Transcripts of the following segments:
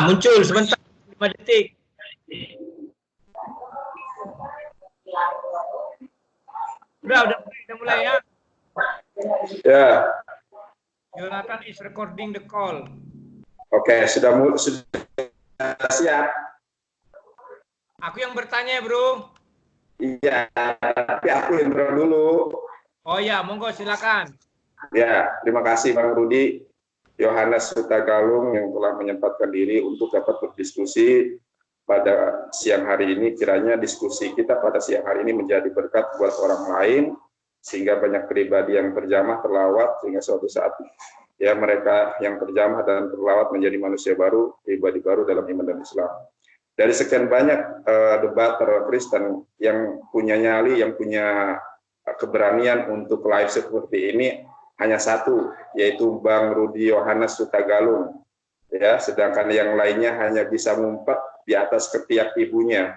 Muncul sebentar, 5 detik. Udah mulai ya. Ya. Jonathan is recording the call. Oke, sudah siap. Aku yang bertanya, bro. Iya, tapi aku intro dulu. Oh ya, monggo silakan. Ya, terima kasih Bang Rudi Yohanes Sutagalung yang telah menyempatkan diri untuk dapat berdiskusi pada siang hari ini. Kiranya diskusi kita pada siang hari ini menjadi berkat buat orang lain, sehingga banyak pribadi yang terjamah, terlawat, sehingga suatu saat ya mereka yang terjamah dan terlawat menjadi manusia baru, pribadi baru dalam iman dan Islam. Dari sekian banyak debater Kristen yang punya nyali, yang punya keberanian untuk live seperti ini, hanya satu, yaitu Bang Rudi Yohanes Sutagalung. Ya, sedangkan yang lainnya hanya bisa ngumpet di atas ketiak ibunya.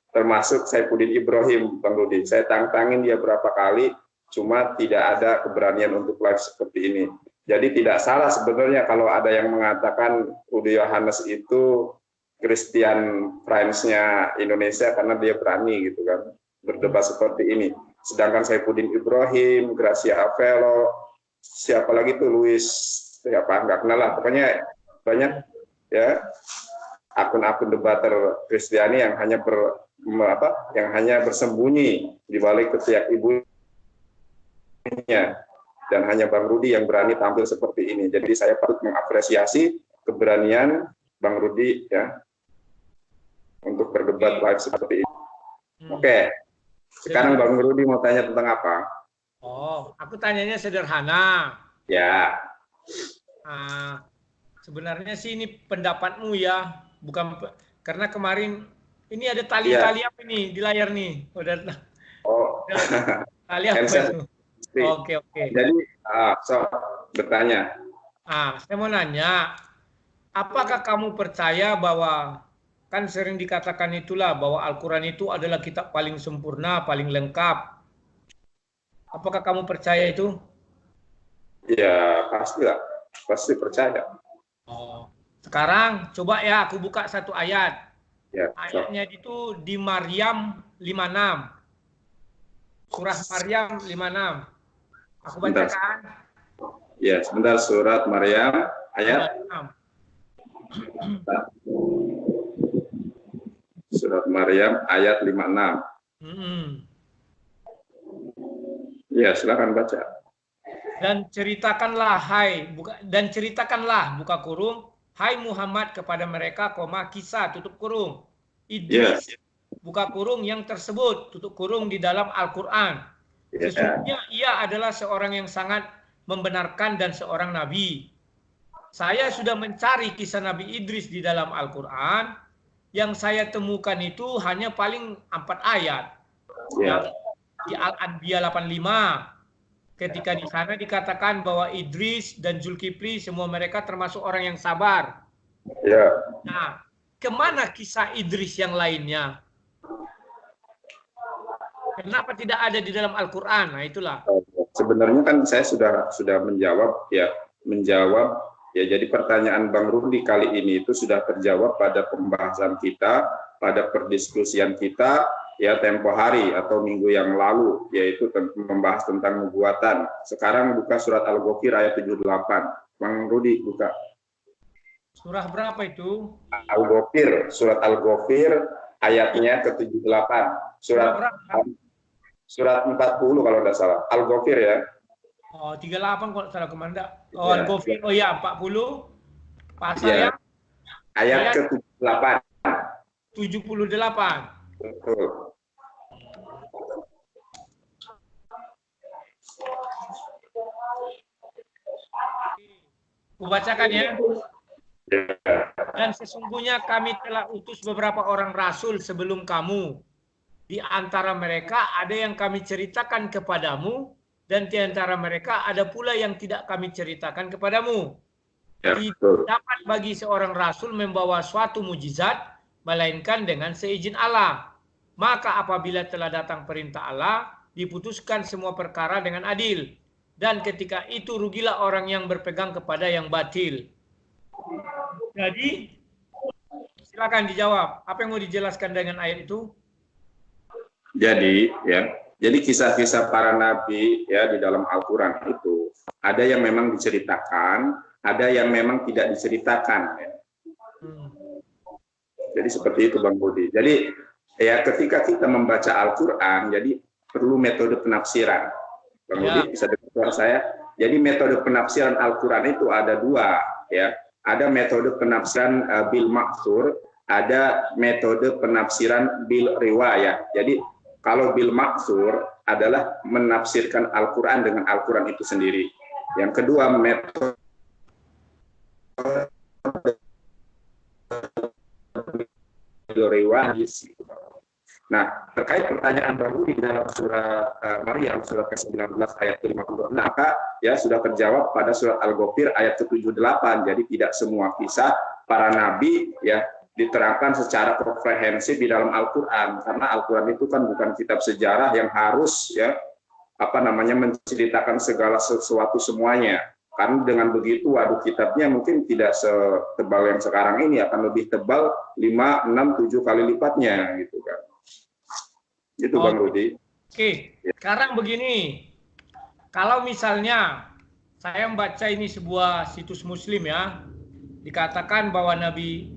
Termasuk Saifuddin Ibrahim, Bang Rudi. Saya tantangin dia berapa kali, cuma tidak ada keberanian untuk live seperti ini. Jadi tidak salah sebenarnya kalau ada yang mengatakan Rudi Yohanes itu Christian Friends-nya Indonesia karena dia berani gitu kan berdebat seperti ini. Sedangkan Saifuddin Ibrahim, Gracia Avello, siapa lagi tuh Luis, siapa nggak kenal lah. Pokoknya banyak ya akun-akun debater Kristiani yang hanya bersembunyi di balik ketiak ibunya, dan hanya Bang Rudi yang berani tampil seperti ini. Jadi saya patut mengapresiasi keberanian Bang Rudi ya untuk berdebat live seperti ini. Oke. Sekarang Bang Rudi mau tanya tentang apa? Oh, aku tanyanya sederhana. Ya. Sebenarnya sih ini pendapatmu ya, bukan karena kemarin ini ada tali-tali apa nih di layar nih? Udah tali apa itu? Oke. Jadi, bertanya. Saya mau nanya, apakah kamu percaya bahwa kan sering dikatakan itulah bahwa Al-Quran itu adalah kitab paling sempurna, paling lengkap. Apakah kamu percaya itu? Ya, pastilah. Pasti percaya. Sekarang coba ya aku buka satu ayat. Ya, ayatnya itu di Maryam 56. Surah Maryam 56. Aku bacakan. Ya, sebentar, surat Maryam ayat 56. Surat Maryam ayat 56. Ya, silakan baca. Dan ceritakanlah buka kurung, hai Muhammad kepada mereka, kisah tutup kurung. Idris buka kurung yang tersebut tutup kurung di dalam Al-Quran. Sesungguhnya ia adalah seorang yang sangat membenarkan dan seorang nabi. Saya sudah mencari kisah Nabi Idris di dalam Al-Quran. Yang saya temukan itu hanya paling 4 ayat. Yang di Al-Anbiya 85. Ketika di sana dikatakan bahwa Idris dan Zulkifli semua mereka termasuk orang yang sabar. Nah, kemana kisah Idris yang lainnya? Kenapa tidak ada di dalam Al-Quran? Nah, itulah. Sebenarnya kan saya sudah menjawab ya. Jadi pertanyaan Bang Rudi kali ini itu sudah terjawab pada pembahasan kita, pada perdiskusian kita ya tempo hari atau minggu yang lalu, yaitu membahas tentang nubuatan. Sekarang buka surat Al-Ghafir ayat 78. Bang Rudi buka. Surah berapa itu? Al-Ghafir, surat Al-Ghafir ayatnya ke-78. Surat 40 kalau tidak salah. Al-Ghafir ya. 38 kalau salah kemana. Al-Ghafir. 40. Pasal yang ayat ke-78. 78. Betul. Kubacakan ya. Dan sesungguhnya kami telah utus beberapa orang rasul sebelum kamu. Di antara mereka ada yang kami ceritakan kepadamu, dan di antara mereka ada pula yang tidak kami ceritakan kepadamu. Tidak dapat bagi seorang rasul membawa suatu mujizat, melainkan dengan seizin Allah. Maka apabila telah datang perintah Allah, diputuskan semua perkara dengan adil. Dan ketika itu rugilah orang yang berpegang kepada yang batil. Jadi silakan dijawab. Apa yang mau dijelaskan dengan ayat itu? Jadi jadi kisah-kisah para nabi ya di dalam Al-Qur'an itu ada yang memang diceritakan, ada yang memang tidak diceritakan ya. Jadi seperti itu Bang Budi. Jadi ya ketika kita membaca Al-Qur'an jadi perlu metode penafsiran. Bang Budi bisa dengar suara saya? Jadi metode penafsiran Al-Qur'an itu ada dua ya. Ada metode penafsiran bil maksur, ada metode penafsiran bil riwayah. Jadi kalau bil maksur adalah menafsirkan Al-Qur'an dengan Al-Qur'an itu sendiri. Yang kedua metode riwayah. Nah, terkait pertanyaan Bang Budi dalam surah Maryam surat ke-19 ayat ke-56, maka ya sudah terjawab pada surat Al-Ghafir ayat ke-78. Jadi tidak semua kisah para nabi ya diterangkan secara komprehensif di dalam Al-Qur'an, karena Al-Qur'an itu kan bukan kitab sejarah yang harus ya menceritakan segala sesuatu semuanya. Karena dengan begitu waduh kitabnya mungkin tidak setebal yang sekarang ini, akan lebih tebal 5, 6, 7 kali lipatnya gitu kan. Itu Bang Rudi. Oke, sekarang begini, kalau misalnya saya membaca ini sebuah situs Muslim ya, dikatakan bahwa Nabi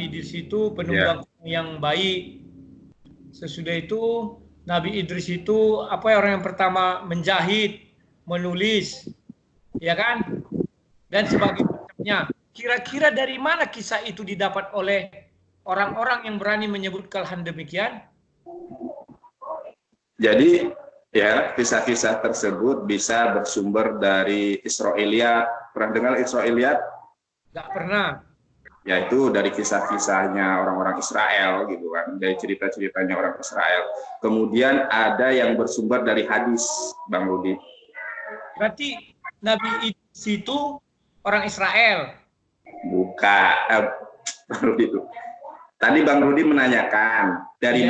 di situ penuh yang baik. Sesudah itu Nabi Idris itu orang yang pertama menjahit, menulis, ya kan, dan sebagainya. Kira-kira dari mana kisah itu didapat oleh orang-orang yang berani menyebutkan hal demikian? Jadi ya kisah-kisah tersebut bisa bersumber dari Israiliyat. Pernah dengar Israiliyat? Nggak pernah. Yaitu dari kisah-kisahnya orang-orang Israel gitu kan, dari cerita-ceritanya orang Israel. Kemudian ada yang bersumber dari hadis, Bang Rudi. Berarti Nabi itu orang Israel? Bukan, Bang Rudi itu. Tadi Bang Rudi menanyakan dari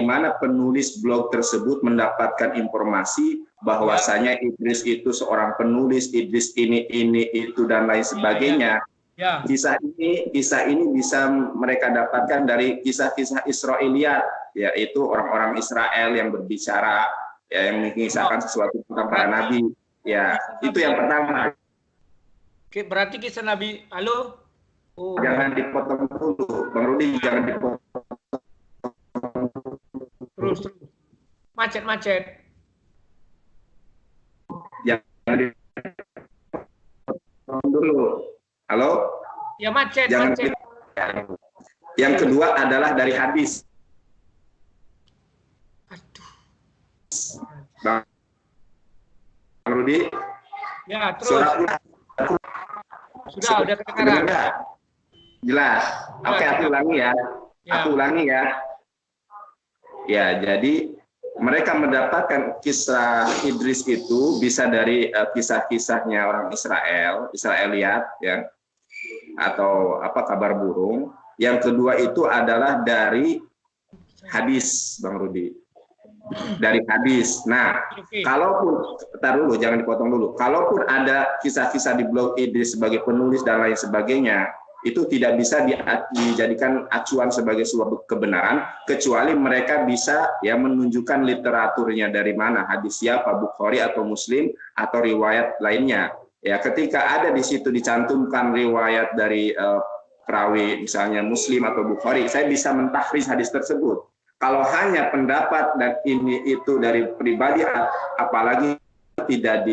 mana penulis blog tersebut mendapatkan informasi bahwasanya Idris itu seorang penulis, Idris ini itu dan lain sebagainya. Kisah ini bisa mereka dapatkan dari kisah-kisah Israiliyat, yaitu orang-orang Israel yang berbicara yang mengisahkan sesuatu tentang para nabi. Ya, itu yang pertama. Oke, berarti kisah Nabi, halo? Jangan dipotong dulu, Bang Rudi, jangan dipotong. Terus. Macet. Jangan dipotong dulu. Halo? Ya macet. Yang kedua adalah dari hadis. Aduh. Bang Rudi? Ya, terus. Sudah kedengaran. Jelas. Oke, aku ulangi ya. Aku ulangi ya. Ya, jadi mereka mendapatkan kisah Idris itu bisa dari kisah-kisahnya orang Israiliyat ya. Atau kabar burung. Yang kedua itu adalah dari hadis, Bang Rudi. Dari hadis. Nah, kalaupun jangan dipotong dulu. Kalaupun ada kisah-kisah di blog Idris sebagai penulis dan lain sebagainya, itu tidak bisa dijadikan acuan sebagai sebuah kebenaran, kecuali mereka bisa menunjukkan literaturnya dari mana, hadis siapa, Bukhari atau Muslim atau riwayat lainnya. Ya, ketika ada di situ dicantumkan riwayat dari perawi misalnya Muslim atau Bukhari, saya bisa mentahriz hadis tersebut. Kalau hanya pendapat dan itu dari pribadi, apalagi tidak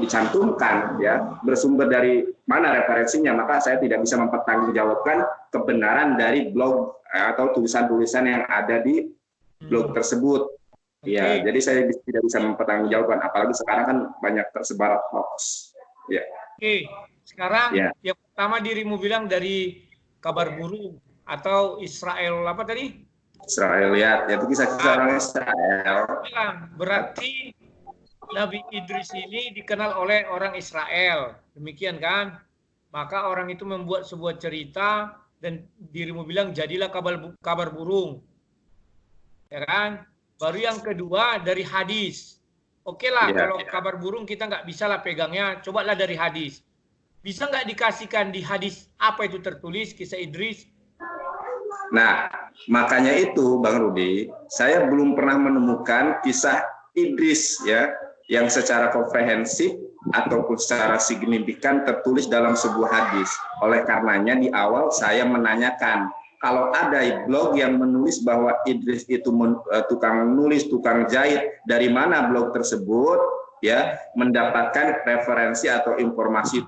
dicantumkan bersumber dari mana referensinya, maka saya tidak bisa mempertanggungjawabkan kebenaran dari blog atau tulisan-tulisan yang ada di blog tersebut. Ya, jadi saya tidak bisa mempertanggungjawabkan, apalagi sekarang kan banyak tersebar hoax. Ya. Oke, sekarang yang pertama dirimu bilang dari kabar burung atau Israel apa tadi? Israiliyat, yaitu kisah-kisah orang Israel. Berarti Nabi Idris ini dikenal oleh orang Israel, demikian kan? Maka orang itu membuat sebuah cerita dan dirimu bilang jadilah kabar burung, ya kan? Baru yang kedua dari hadis. Oke lah, kalau kabar burung kita nggak bisa lah pegangnya, cobalah dari hadis. Bisa nggak dikasihkan di hadis apa itu tertulis kisah Idris? Nah, makanya itu Bang Rudi, saya belum pernah menemukan kisah Idris ya yang secara komprehensif ataupun secara signifikan tertulis dalam sebuah hadis. Oleh karenanya di awal saya menanyakan, kalau ada blog yang menulis bahwa Idris itu tukang nulis, tukang jahit, dari mana blog tersebut ya mendapatkan referensi atau informasi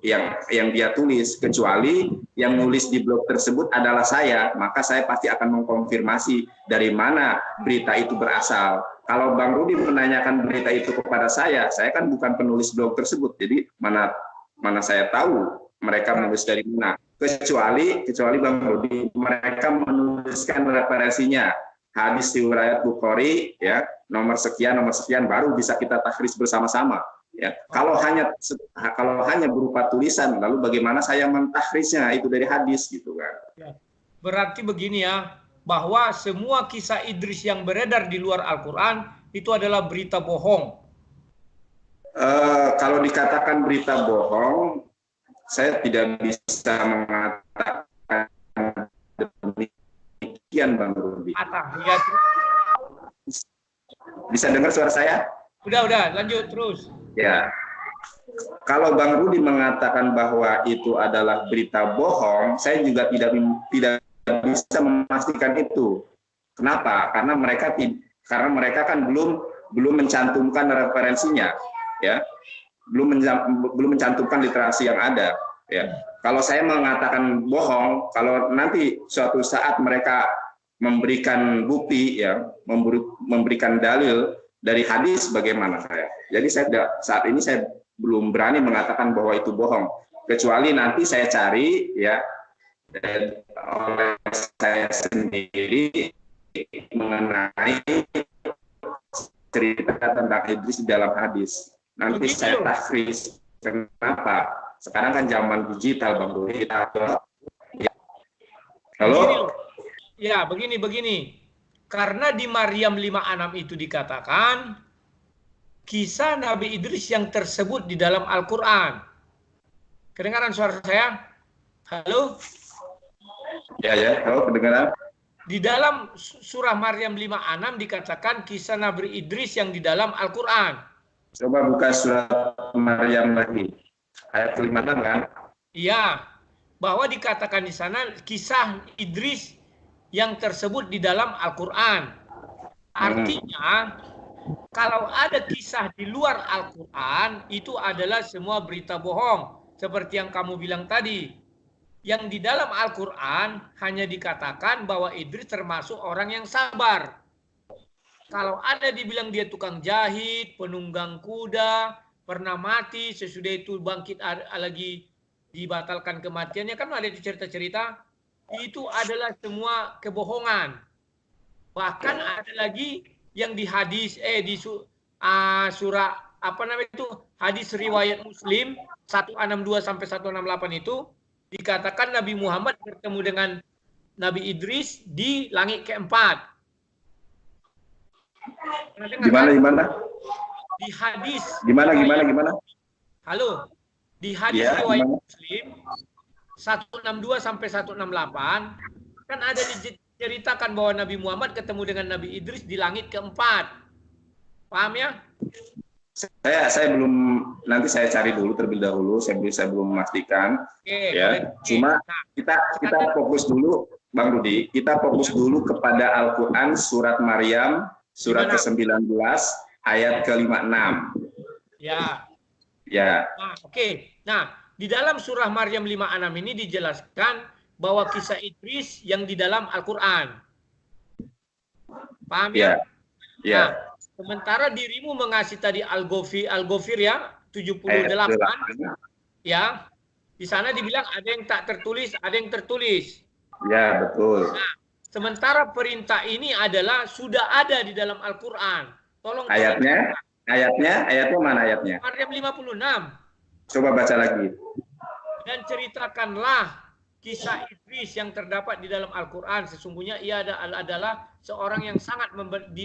yang dia tulis, kecuali yang nulis di blog tersebut adalah saya, maka saya pasti akan mengkonfirmasi dari mana berita itu berasal. Kalau Bang Rudi menanyakan berita itu kepada saya kan bukan penulis blog tersebut, jadi mana saya tahu mereka menulis dari mana. Kecuali Bang Rudi mereka menuliskan referensinya, hadis riwayat Bukhari ya, nomor sekian baru bisa kita takhris bersama-sama. Ya, kalau hanya berupa tulisan, lalu bagaimana saya mentakhrisnya itu dari hadis gitu kan? Ya. Berarti begini ya, bahwa semua kisah Idris yang beredar di luar Al-Quran itu adalah berita bohong. Kalau dikatakan berita bohong, saya tidak bisa mengatakan demikian, Bang Rudi. Ya. Bisa dengar suara saya? Udah, lanjut terus. Ya, kalau Bang Rudi mengatakan bahwa itu adalah berita bohong, saya juga tidak bisa memastikan itu. Kenapa? Karena mereka kan belum mencantumkan referensinya, ya, belum mencantumkan literasi yang ada. Ya, kalau saya mengatakan bohong, kalau nanti suatu saat mereka memberikan bukti, ya, memberikan dalil dari hadis, bagaimana saya? Jadi saat ini saya belum berani mengatakan bahwa itu bohong, kecuali nanti saya cari ya oleh saya sendiri mengenai cerita tentang Idris di dalam hadis. Nanti saya takhris. Kenapa? Sekarang kan zaman digital, Bang Rudi. Ya. Halo? Ya, begini. Karena di Maryam 5:6 itu dikatakan kisah Nabi Idris yang tersebut di dalam Al-Quran. Kedengaran suara saya? Halo? Ya, halo, kedengaran. Di dalam surah Maryam 5:6 dikatakan kisah Nabi Idris yang di dalam Al-Quran. Coba buka surat Maryam lagi. Ayat 5:6 kan? Iya, bahwa dikatakan di sana kisah Idris yang tersebut di dalam Al-Quran. Artinya, kalau ada kisah di luar Al-Quran, itu adalah semua berita bohong. Seperti yang kamu bilang tadi. Yang di dalam Al-Quran hanya dikatakan bahwa Idris termasuk orang yang sabar. Kalau ada dibilang dia tukang jahit, penunggang kuda, pernah mati, sesudah itu bangkit lagi dibatalkan kematiannya, kan ada cerita-cerita. Itu adalah semua kebohongan. Bahkan ada lagi yang di hadis di surah apa namanya itu, hadis riwayat Muslim 162 sampai 168 itu dikatakan Nabi Muhammad bertemu dengan Nabi Idris di langit keempat. Gimana? Di hadis. Gimana? Halo. Di hadis riwayat Muslim 162 sampai 168 kan ada diceritakan bahwa Nabi Muhammad ketemu dengan Nabi Idris di langit keempat. Paham ya? Saya belum, nanti saya cari dulu terlebih dahulu, saya belum memastikan. Ya. Cuma kita fokus dulu, Bang Rudi, kita fokus dulu kepada Al-Quran surat Maryam surat ke-19 ayat ke-56. Ya. Nah, oke. Nah, di dalam surah Maryam 5:6 ini dijelaskan bahwa kisah Idris yang di dalam Al-Quran. Paham ya? Ya. Nah, sementara dirimu mengasih tadi Al-Ghafir ya, 78. Ya. Di sana dibilang ada yang tak tertulis, ada yang tertulis. Ya, betul. Nah, sementara perintah ini adalah sudah ada di dalam Al-Quran. Tolong. Ayatnya mana ayatnya? Maryam 56. Coba baca lagi. Dan ceritakanlah kisah Idris yang terdapat di dalam Al-Quran. Sesungguhnya ia adalah seorang yang sangat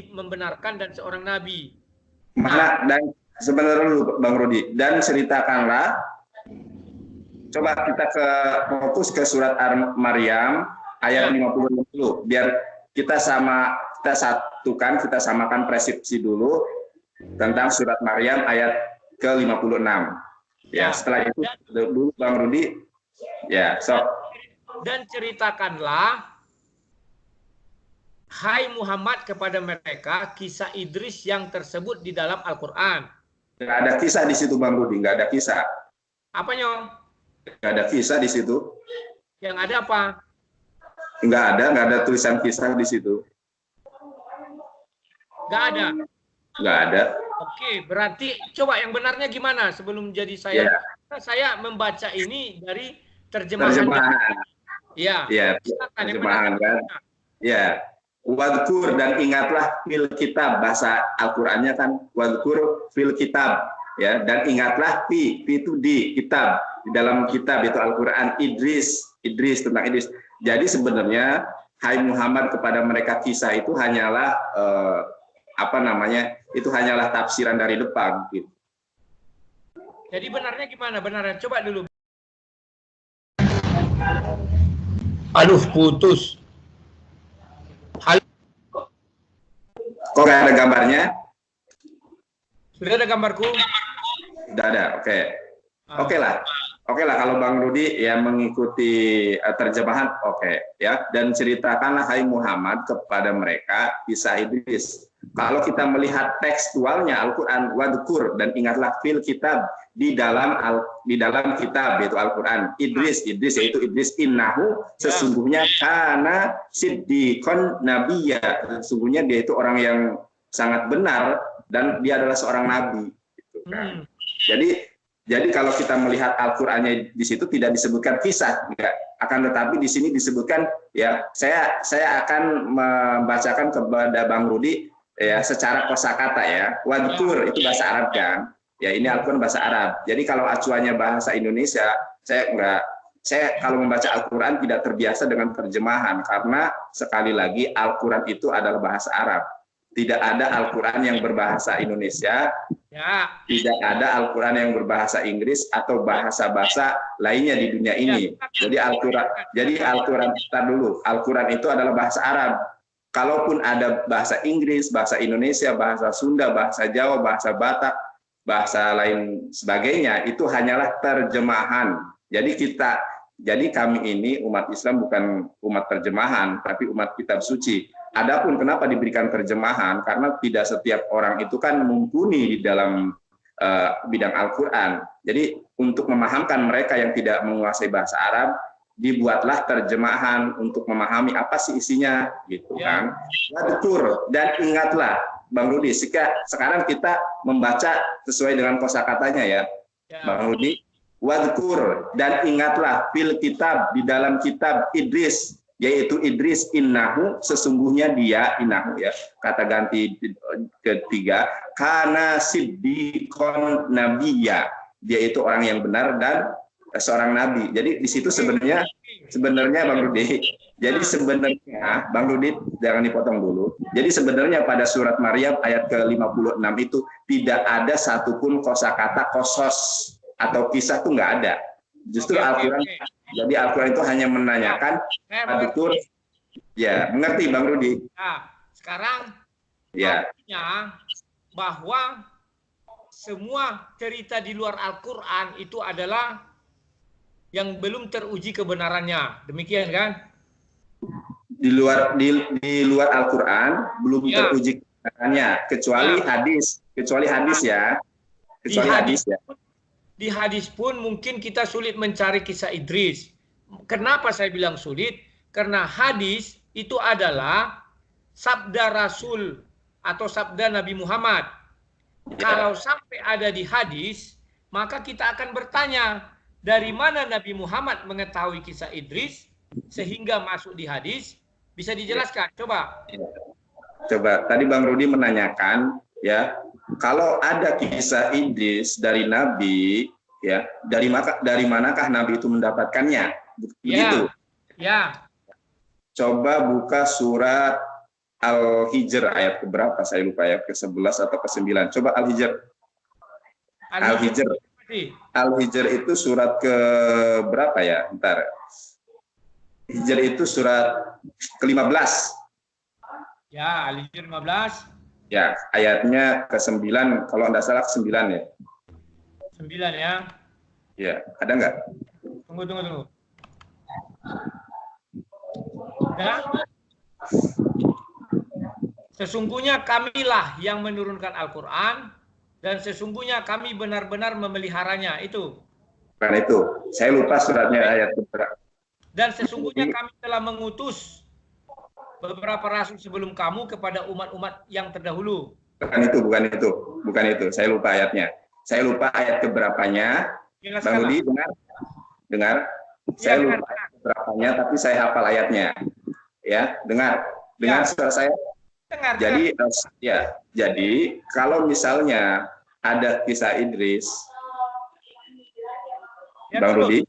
membenarkan dan seorang nabi. Mana dan sebenarnya dulu Bang Rudi, dan ceritakanlah Coba kita fokus ke surat Maryam ayat 50 dulu, biar kita satukan, kita samakan persepsi dulu tentang surat Maryam ayat ke-56. Ya, setelah itu dulu Bang Rudi. Ya, Dan ceritakanlah, hai Muhammad, kepada mereka kisah Idris yang tersebut di dalam Al-Quran. Nggak ada kisah di situ Bang Rudi, nggak ada kisah. Apa Nyong? Nggak ada kisah di situ. Yang ada apa? Nggak ada tulisan kisah di situ. Nggak ada? Nggak ada. Oke, berarti coba yang benarnya gimana sebelum jadi saya? Saya membaca ini dari terjemahan. Ya. Terjemahan kan. Ya. Wadkur, dan ingatlah fil kitab, bahasa Al-Qur'annya kan wadkur fil kitab, ya, dan ingatlah fi itu di kitab, di dalam kitab itu Al-Qur'an, Idris tentang Idris. Jadi sebenarnya hai Muhammad, kepada mereka kisah itu hanyalah itu hanyalah tafsiran dari depan gitu. Jadi benarnya gimana? Benarnya coba dulu. Aduh, putus. Kok nggak ada gambarnya? Sudah ada gambarku? Sudah ada, oke. Oke lah kalau Bang Rudi ya mengikuti terjemahan, oke, ya. Dan ceritakanlah hai Muhammad kepada mereka kisah Idris. Kalau kita melihat tekstualnya Al-Qur'an, wadkur, dan ingatlah fil kitab, di dalam kitab yaitu Al-Qur'an, Idris yaitu Idris, innahu, sesungguhnya, kana siddiqon nabiyya, sesungguhnya dia itu orang yang sangat benar dan dia adalah seorang nabi gitu kan. Jadi kalau kita melihat Al-Qur'annya di situ tidak disebutkan kisah, enggak, akan tetapi di sini disebutkan, ya, saya akan membacakan kepada Bang Rudi ya secara kosakata, ya. Wadkur itu bahasa Arab kan. Ya, ini Al-Qur'an bahasa Arab. Jadi kalau acuannya bahasa Indonesia, saya kalau membaca Al-Qur'an tidak terbiasa dengan terjemahan, karena sekali lagi Al-Qur'an itu adalah bahasa Arab. Tidak ada Al-Qur'an yang berbahasa Indonesia, tidak ada Al-Qur'an yang berbahasa Inggris atau bahasa-bahasa lainnya di dunia ini. Jadi Al-Qur'an itu adalah bahasa Arab. Kalaupun ada bahasa Inggris, bahasa Indonesia, bahasa Sunda, bahasa Jawa, bahasa Batak, bahasa lain sebagainya, itu hanyalah terjemahan. Jadi kami ini umat Islam bukan umat terjemahan, tapi umat kitab suci. Adapun kenapa diberikan terjemahan, karena tidak setiap orang itu kan mumpuni di dalam bidang Al-Qur'an. Jadi untuk memahamkan mereka yang tidak menguasai bahasa Arab, dibuatlah terjemahan untuk memahami apa sih isinya, gitu kan. Wadkur, dan ingatlah, Bang Rudi, sekarang kita membaca sesuai dengan kosakatanya, ya. Bang Rudi, wadkur, dan ingatlah fil kitab, di dalam kitab Idris, yaitu Idris, innahu, sesungguhnya dia, innahu, ya, kata ganti ketiga, kana siddiqon nabiyya, dia itu orang yang benar dan seorang nabi. Jadi di situ sebenarnya Bang Rudi. Jadi sebenarnya Bang Rudi, jangan dipotong dulu. Jadi sebenarnya pada surat Maryam ayat ke-56 itu tidak ada satupun kosakata kosos atau kisah, tuh nggak ada. Justru Al-Qur'an. Jadi Al-Qur'an itu hanya menanyakan, betul. Ya, mengerti Bang Rudi. Nah, sekarang artinya bahwa semua cerita di luar Al-Qur'an itu adalah yang belum teruji kebenarannya, demikian kan? Di luar Al-Qur'an belum teruji kebenarannya, kecuali hadis ya. Di hadis pun mungkin kita sulit mencari kisah Idris. Kenapa saya bilang sulit? Karena hadis itu adalah sabda Rasul atau sabda Nabi Muhammad. Kalau sampai ada di hadis, maka kita akan bertanya, dari mana Nabi Muhammad mengetahui kisah Idris sehingga masuk di hadis? Bisa dijelaskan? Coba. Tadi Bang Rudi menanyakan, ya, kalau ada kisah Idris dari Nabi, ya, dari manakah Nabi itu mendapatkannya? Begitu. Ya. Coba buka surat Al-Hijr ayat keberapa? Saya lupa, ayat ke-11 atau ke-9. Coba Al-Hijr. Al-Hijr itu surat ke berapa ya? Bentar. Hijr itu surat ke-15. Ya, Al-Hijr 15. Ya, ayatnya ke-9, kalau tidak salah ke-9 ya. 9 ya. Ya, ada nggak? Tunggu. Ya. Sesungguhnya kamilah yang menurunkan Al-Quran dan sesungguhnya kami benar-benar memeliharanya. Itu. Bukan itu. Saya lupa suratnya ayat berapa. Dan sesungguhnya kami telah mengutus beberapa rasul sebelum kamu kepada umat-umat yang terdahulu. Bukan itu. Saya lupa ayatnya. Saya lupa ayat keberapanya. Bang Rudi, dengar. Saya lupa ayat keberapanya, tapi saya hafal ayatnya. Ya, dengar suara saya. Dengar. Jadi kalau misalnya ada kisah Idris, Bang Rudi,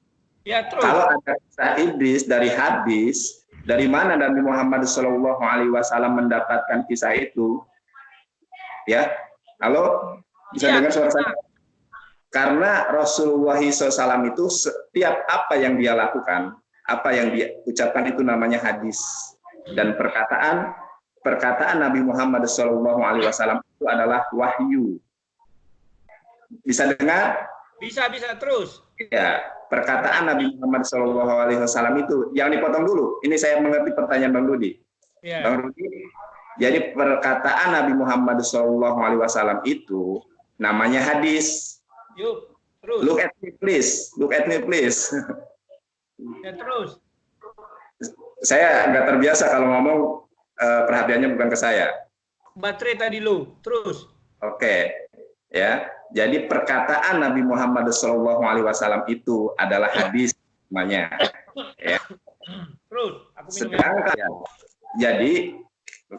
kalau ada kisah Idris dari hadis, dari mana Nabi Muhammad SAW mendapatkan kisah itu? Ya, halo, bisa dengar suara saya? Karena Rasulullah SAW itu setiap apa yang dia lakukan, apa yang dia ucapkan itu namanya hadis. Dan perkataan Nabi Muhammad SAW itu adalah wahyu. Bisa dengar? Bisa terus. Ya, perkataan Nabi Muhammad SAW itu yang dipotong dulu. Ini saya mengerti pertanyaan Bang Rudi. Ya. Bang Rudi, jadi perkataan Nabi Muhammad SAW itu namanya hadis. Yuk, terus. Look at me please. Ya, terus. Saya nggak terbiasa kalau ngomong perhatiannya bukan ke saya. Baterai tadi lu, terus. Oke, ya. Jadi perkataan Nabi Muhammad SAW itu adalah hadis namanya. Ya. Terus, aku minum. Sedangkan, jadi,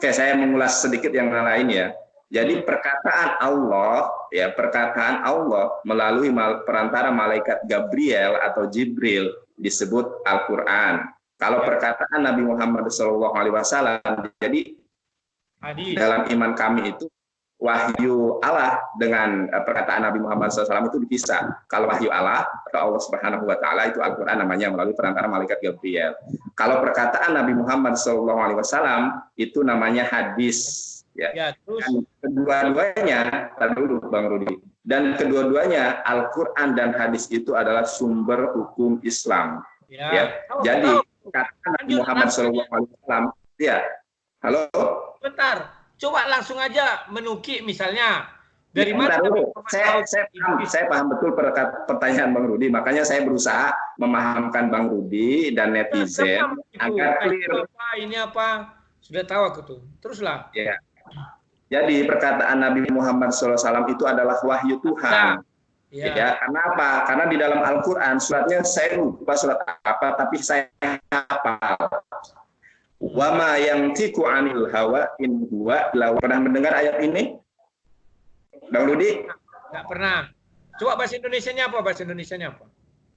saya mengulas sedikit yang lain ya. Jadi perkataan Allah melalui perantara malaikat Gabriel atau Jibril disebut Al-Quran. Kalau perkataan Nabi Muhammad SAW, jadi hadis. Dalam iman kami itu wahyu Allah dengan perkataan Nabi Muhammad SAW itu dipisah. Kalau wahyu Allah atau Allah Subhanahu Wa Taala itu Al-Quran namanya melalui perantara malaikat Gabriel. Kalau perkataan Nabi Muhammad SAW itu namanya hadis. Ya, terus. Dan kedua-duanya, dulu Bang Rudi. Dan kedua-duanya Al-Quran dan hadis itu adalah sumber hukum Islam. Ya. Jadi kata Nabi Muhammad SAW. Ya, halo. Bentar. Coba langsung aja menukik misalnya dari mana? Saya paham betul pertanyaan Bang Rudi, makanya saya berusaha memahamkan Bang Rudi dan netizen agar clear. Ini apa? Sudah tahu aku tuh. Teruslah. Ya. Jadi perkataan Nabi Muhammad SAW itu adalah wahyu Tuhan. Ya. Kenapa? Karena di dalam Al-Quran suratnya saya lupa surat apa, tapi saya hafal. Wama yang tiku anil hawa in huwa. Pernah mendengar ayat ini, Bang Rudi? Nggak pernah. Coba bahasa Indonesianya apa?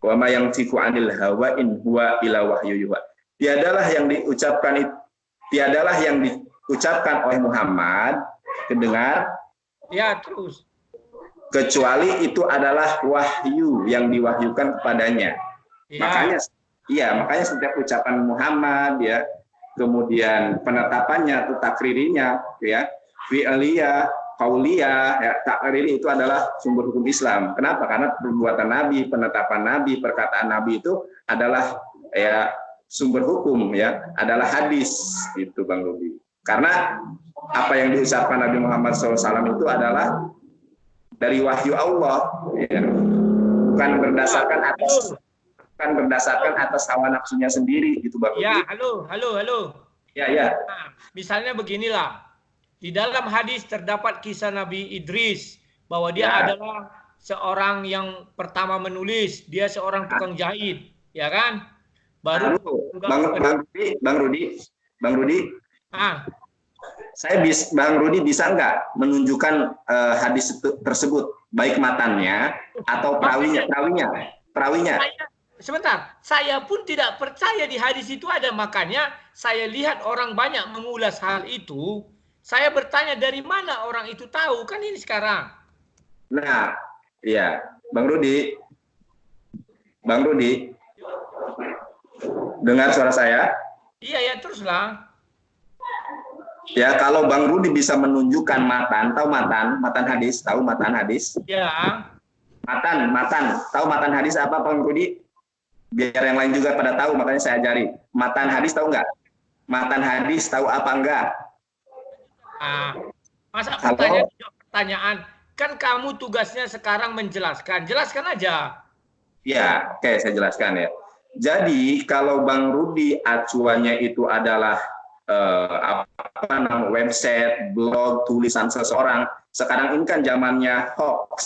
Wama yang tiku anil hawa in huwa ila wahyu yuha. Tiadalah yang diucapkan oleh Muhammad kedengar. Ya, terus. Kecuali itu adalah wahyu yang diwahyukan kepadanya. Ya. Makanya setiap ucapan Muhammad ya, kemudian penetapannya atau takririnya ya, fi'liyah, qauliyah ya, takriri itu adalah sumber hukum Islam. Kenapa? Karena perbuatan Nabi, penetapan Nabi, perkataan Nabi itu adalah ya sumber hukum ya, adalah hadis gitu Bang Rudi. Karena apa yang diucapkan Nabi Muhammad SAW itu adalah dari wahyu Allah ya. Bukan berdasarkan atas hawa nafsunya sendiri gitu Bang. Ya, halo. Ya. Nah, misalnya beginilah. Di dalam hadis terdapat kisah Nabi Idris bahwa dia adalah seorang yang pertama menulis, dia seorang tukang jahit, ya kan? Baru Bang Rudi. Bang Rudi bisa nggak menunjukkan hadis tersebut, baik matannya atau perawinya? Sebentar, saya pun tidak percaya di hadis itu ada, makanya saya lihat orang banyak mengulas hal itu. Saya bertanya dari mana orang itu tahu, kan ini sekarang. Nah, ya. Bang Rudi, dengar suara saya? Iya ya, teruslah. Ya, kalau Bang Rudi bisa menunjukkan tahu matan hadis, tahu matan hadis? Ya. Matan, tahu matan hadis apa Bang Rudi? Biar yang lain juga pada tahu, makanya saya ajari. Matan hadis tahu nggak? Matan hadis tahu apa enggak? Masa pertanyaan, kan kamu tugasnya sekarang menjelaskan, jelaskan aja. Ya, oke, saya jelaskan ya. Jadi kalau Bang Rudi acuannya itu adalah website, blog, tulisan seseorang. Sekarang ini kan zamannya hoax,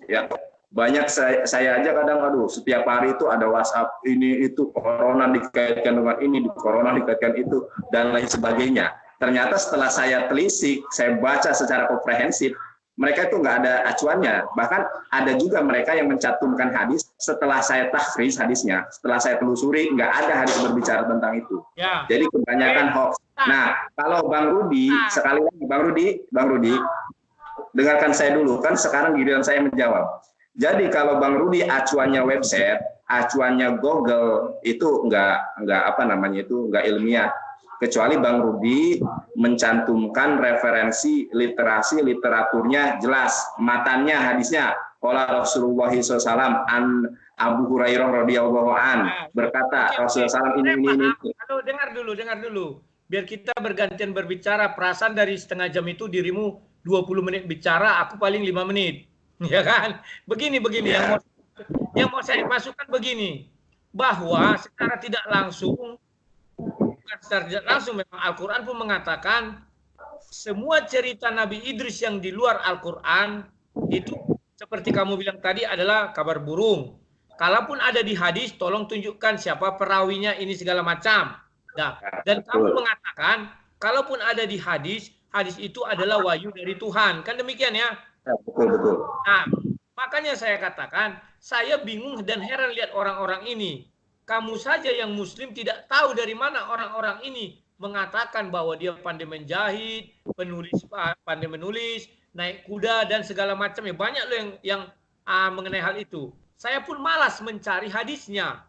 ya. Banyak saya aja kadang, setiap hari itu ada WhatsApp ini itu corona dikaitkan dengan ini, corona dikaitkan itu dan lain sebagainya. Ternyata setelah saya telisik, saya baca secara komprehensif, mereka itu nggak ada acuannya. Bahkan ada juga mereka yang mencantumkan hadis setelah saya tahriz hadisnya, setelah saya telusuri, nggak ada hadis berbicara tentang itu. Ya. Jadi kebanyakan hoax. Nah, kalau Bang Rudi, sekali lagi Bang Rudi, dengarkan saya dulu, kan sekarang giliran saya menjawab. Jadi kalau Bang Rudi acuannya website, acuannya Google, itu nggak ilmiah. Kecuali Bang Rudi mencantumkan referensi literasi literaturnya jelas, matannya hadisnya. Qala Rasulullah SAW an Abu Hurairah radhiyallahu an berkata Rasulullah SAW ini. Halo, dengar dulu. Biar kita bergantian berbicara. Perasaan dari setengah jam itu dirimu 20 menit bicara, aku paling 5 menit. Ya kan? Begini ya. Yang mau saya masukkan begini, bahwa secara tidak langsung memang Al-Quran pun mengatakan semua cerita Nabi Idris yang di luar Al-Quran itu seperti kamu bilang tadi adalah kabar burung. Kalaupun ada di hadis, tolong tunjukkan siapa perawinya, ini segala macam. Nah, dan kamu mengatakan kalaupun ada di hadis, hadis itu adalah wahyu dari Tuhan. Kan demikian ya? Betul. Nah, makanya saya katakan saya bingung dan heran lihat orang-orang ini. Kamu saja yang muslim tidak tahu dari mana orang-orang ini mengatakan bahwa dia pandai menjahit, pandai menulis, naik kuda dan segala macam. Ya banyak loh yang mengenai hal itu. Saya pun malas mencari hadisnya.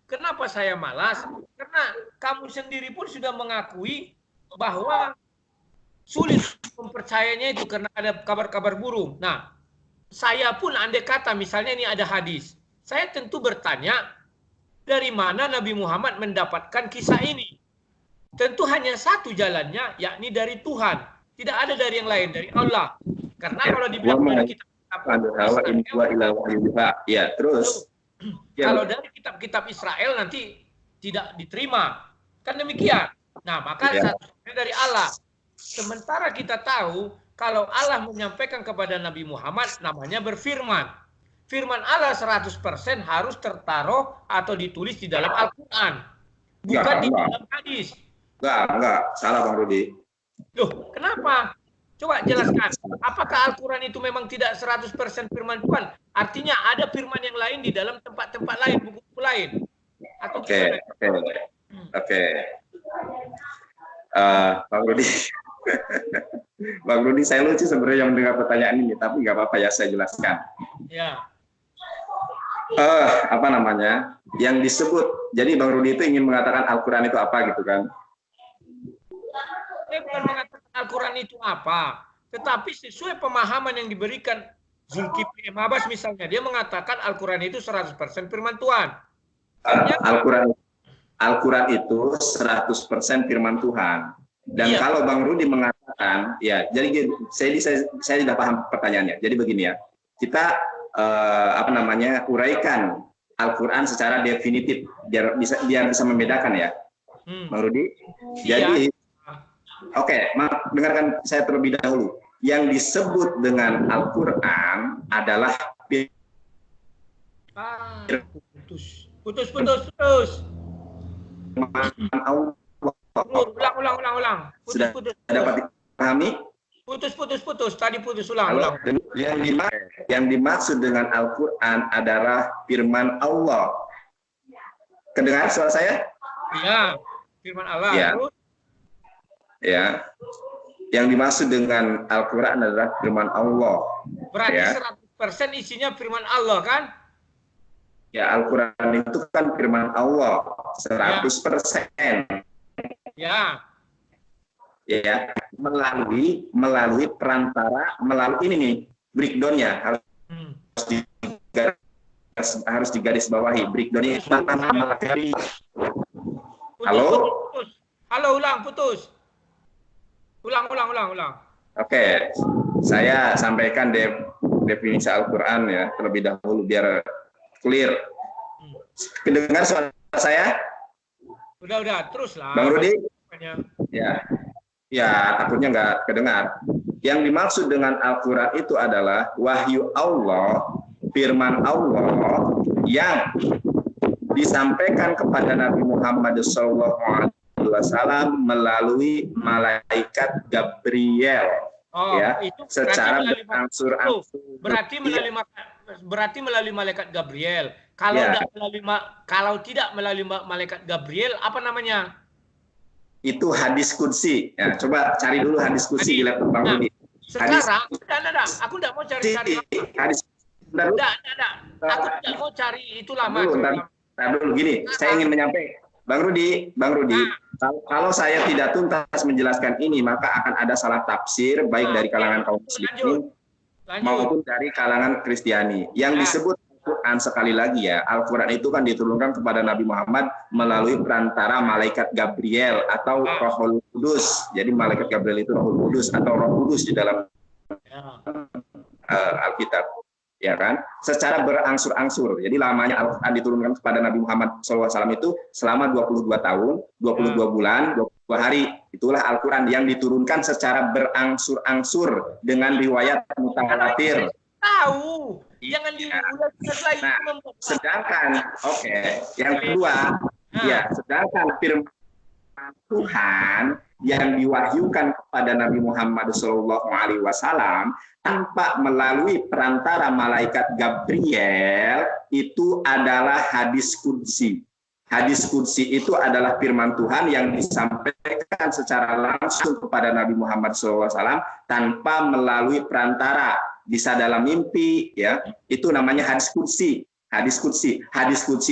Kenapa saya malas? Karena kamu sendiri pun sudah mengakui bahwa sulit mempercayainya itu karena ada kabar-kabar burung. Nah, saya pun andai kata misalnya ini ada hadis, saya tentu bertanya, dari mana Nabi Muhammad mendapatkan kisah ini? Tentu hanya satu jalannya, yakni dari Tuhan. Tidak ada dari yang lain, dari Allah. Karena kalau dibilang dari kitab-kitab ya, terus kalau dari kitab-kitab Israel nanti tidak diterima. Kan demikian. Nah, maka satu-satunya dari Allah. Sementara kita tahu kalau Allah menyampaikan kepada Nabi Muhammad namanya berfirman. Firman Allah 100% harus tertaruh atau ditulis di dalam Al-Quran. Bukan di dalam hadis. Enggak. Salah Bang Rudi. Loh, kenapa? Coba jelaskan. Apakah Al-Quran itu memang tidak 100% firman Tuhan? Artinya ada firman yang lain di dalam tempat-tempat lain, buku-buku lain. Oke. Bang Rudi. Bang Rudi, saya lucu sebenarnya yang mendengar pertanyaan ini, tapi nggak apa-apa ya, saya jelaskan. Ya. Yang disebut, jadi Bang Rudi itu ingin mengatakan Al-Quran itu apa gitu kan? Saya bukan mengatakan Al-Quran itu apa, tetapi sesuai pemahaman yang diberikan Zulkifli M. Abbas misalnya, dia mengatakan Al-Quran itu 100% firman Tuhan. Al-Quran itu 100% firman Tuhan. Dan kalau Bang Rudi mengatakan, ya, jadi saya tidak paham pertanyaannya. Jadi begini ya, kita uraikan Al-Quran secara definitif biar bisa membedakan ya, Bang Rudi. Jadi, dengarkan saya terlebih dahulu. Yang disebut dengan Al-Quran adalah putus. Ulang. Sudah dapat dipahami? Putus. Tadi putus, ulang. Yang dimaksud dengan Al-Quran adalah firman Allah. Kedengar suara saya? Iya, firman Allah. Ya. Yang dimaksud dengan Al-Quran adalah firman Allah. Berarti isinya firman Allah kan? Ya, Al-Quran itu kan firman Allah 100%. Ya. Ya, melalui perantara, melalui ini nih breakdownnya harus digaris bawahi breakdownnya. Halo? Putus. Halo, putus. Ulang. Oke, saya sampaikan definisi Al-Quran ya terlebih dahulu biar clear. Kedengar suara saya? Udah, terus lah. Bang Rudi? Ya, takutnya nggak kedengar. Yang dimaksud dengan Al-Quran itu adalah wahyu Allah, firman Allah yang disampaikan kepada Nabi Muhammad SAW melalui malaikat Gabriel. Itu secara berangsur-angsur. Berarti melalui malaikat Gabriel. Kalau tidak melalui malaikat Gabriel, apa namanya? Itu hadis qudsi. Ya, coba cari dulu hadis qudsi di laptop Bang Rudi. Sekarang, aku tidak mau cari hadis. Aku tidak mau cari itu lama. Dulu gini, saya ingin menyampaikan, Bang Rudi, kalau saya tidak tuntas menjelaskan ini, maka akan ada salah tafsir baik dari kalangan kaum muslimin maupun dari kalangan Kristiani. Yang disebut Al-Quran sekali lagi ya, Al-Quran itu kan diturunkan kepada Nabi Muhammad melalui perantara malaikat Gabriel atau Rohul Kudus. Jadi malaikat Gabriel itu Rohul Kudus atau Roh Kudus di dalam Alkitab, ya kan? Secara berangsur-angsur. Jadi lamanya Al-Quran diturunkan kepada Nabi Muhammad SAW itu selama 22 tahun, 22 bulan, 22 hari. Itulah Al-Quran yang diturunkan secara berangsur-angsur dengan riwayat mutawatir. Tahu. Jangan diulang lagi. Sedangkan, yang kedua, sedangkan firman Tuhan yang diwahyukan kepada Nabi Muhammad SAW tanpa melalui perantara malaikat Gabriel itu adalah hadis qudsi. Hadis qudsi itu adalah firman Tuhan yang disampaikan secara langsung kepada Nabi Muhammad SAW tanpa melalui perantara. Bisa dalam mimpi, ya, itu namanya hadis qudsi. Hadis qudsi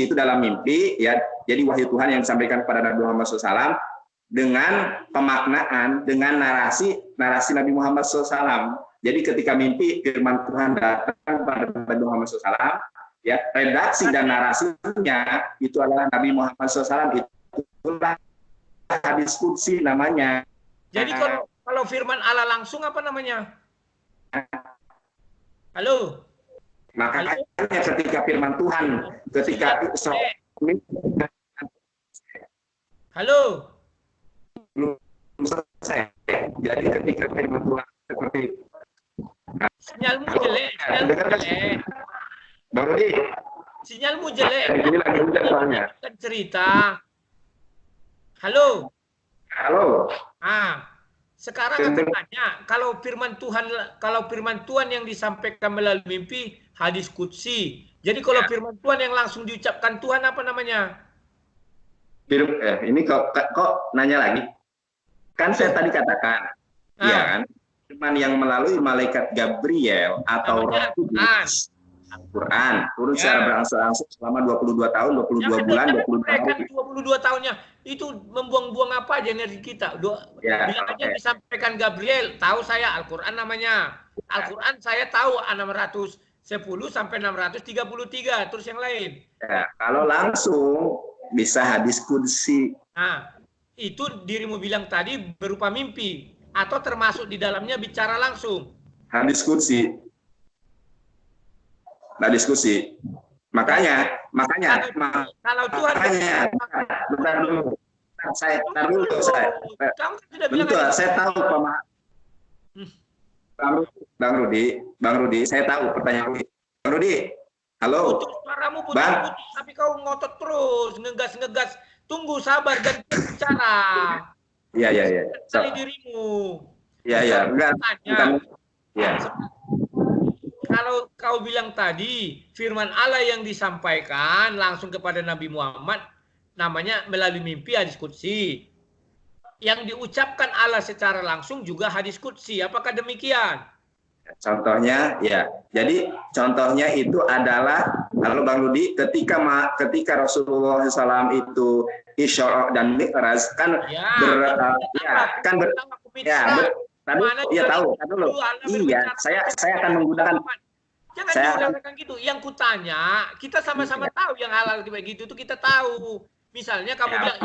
itu dalam mimpi, ya. Jadi wahyu Tuhan yang disampaikan kepada Nabi Muhammad SAW dengan pemaknaan, dengan narasi Nabi Muhammad SAW. Jadi ketika mimpi firman Tuhan datang kepada Nabi Muhammad SAW, ya, redaksi dan narasinya itu adalah Nabi Muhammad SAW. Itulah hadis qudsi namanya. Jadi kalau firman Allah langsung apa namanya? Halo. Makanya ketika firman Tuhan, ketika halo. Belum selesai. Jadi ketika firman Tuhan seperti sinyalmu jelek. Bang Rudi. Sinyalmu jelek. Ini lagi hujan soalnya. Cerita. Halo. Sekarang aku tanya, kalau firman Tuhan yang disampaikan melalui mimpi hadis qudsi. Jadi kalau firman Tuhan yang langsung diucapkan Tuhan apa namanya? Ini kok nanya lagi? Kan saya tadi katakan, ya kan? Firman yang melalui malaikat Gabriel atau Roh Kudus, Al-Quran turun secara berangsur-angsur selama 22 tahun, 22 bulan, 22 tahun. 22 tahunnya itu membuang-buang apa aja energi kita? Bilang aja disampaikan Gabriel, tahu saya Al-Quran namanya. Al-Quran saya tahu 610 sampai 633, terus yang lain. Ya, kalau langsung bisa hadis qudsi. Nah, itu dirimu bilang tadi berupa mimpi atau termasuk di dalamnya bicara langsung. Hadis qudsi. Nah, diskusi. Makanya kalau Tuhan bentar dulu. Saya tahu Bang Rudi, saya tahu pertanyaan Bang Rudi. Halo. Suaramu putus, tapi kau ngotot terus, ngegas. Tunggu, sabar dan bicara. Iya. Cari dirimu. Iya. Bukan. Iya. Kalau kau bilang tadi firman Allah yang disampaikan langsung kepada Nabi Muhammad namanya melalui mimpi hadis qudsi. Yang diucapkan Allah secara langsung juga hadis qudsi. Apakah demikian? Contohnya ya, jadi contohnya itu adalah kalau Bang Rudi ketika Rasulullah SAW itu Isra dan Mi'raj kan tahu dulu. Iya, saya akan menggunakan. Jangan diulang-ulang gitu. Yang kutanya, kita sama-sama tahu yang halal kayak gitu itu kita tahu. Misalnya kamu bilang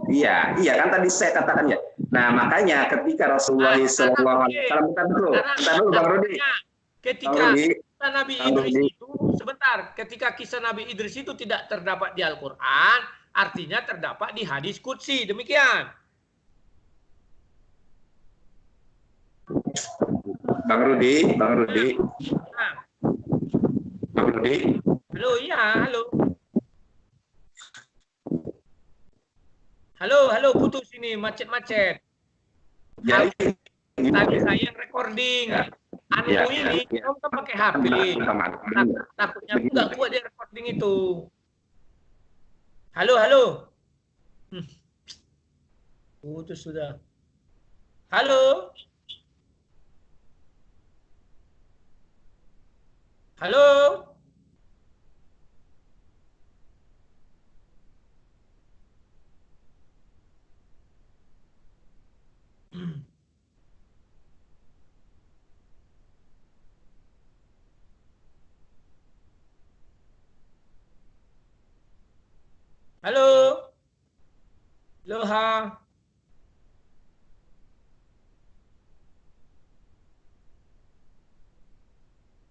iya kan tadi saya katakan ya. Nah makanya ketika Rasulullah SAW bentar dulu Bang Rudi. Ketika kisah Nabi Idris itu sebentar, ketika kisah Nabi Idris itu tidak terdapat di Al-Quran, artinya terdapat di hadis qudsi. Demikian. Bang Rudi. Halo, iya, halo. Halo, putus ini, macet-macet. Jadi tadi saya yang recording. Ini kamu kan pakai HP. Takutnya nggak kuat dia recording itu. Halo. Putus sudah. Halo. Halo. Loha.